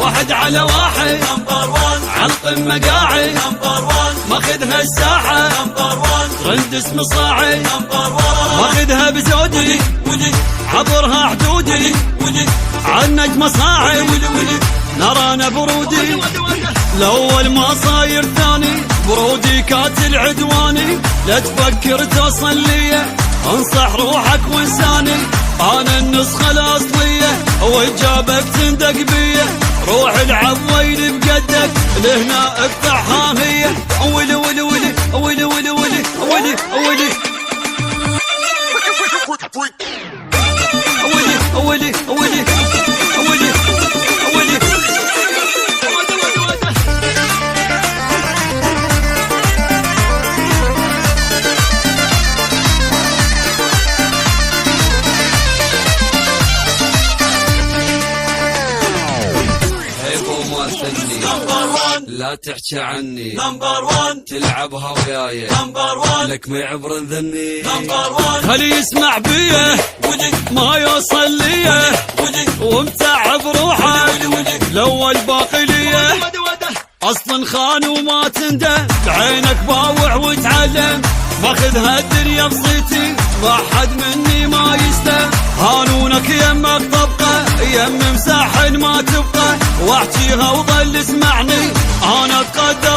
واحد على واحد نمبر 1 عالقمة قاعد نمبر 1 ماخذها الساحة نمبر 1 ترند اسم صاعد نمبر 1 ماخذها بزودي عبرها حدودي عالنجمة صاعد نرانا برودي الأول ما صاير ثاني برودي كاتل عدواني لا تفكر توصل لي انصح روحك وانساني انا النسخة الاصلية وجابك تندق بيه روح العب ويل بقدك لهنا افتحها هي ولي ولي ولي ولي ولي ولي ولي ولي ولي ولي ولي لا تحكي عني نمبر 1 تلعبها وياي نمبر 1 لك ما يعبر ذني نمبر 1 خلي يسمع بيه ما يوصل ليه ومتعب روحه الاول باقي ليه اصلا خان وما تندم بعينك باوع وتعلم ماخذها الدنيا بصيتي ما حد مني ما يستلم هانونك يمك طبقه يم مساحن ما تبقى واحكيها وظل اسمعني انا اتقدم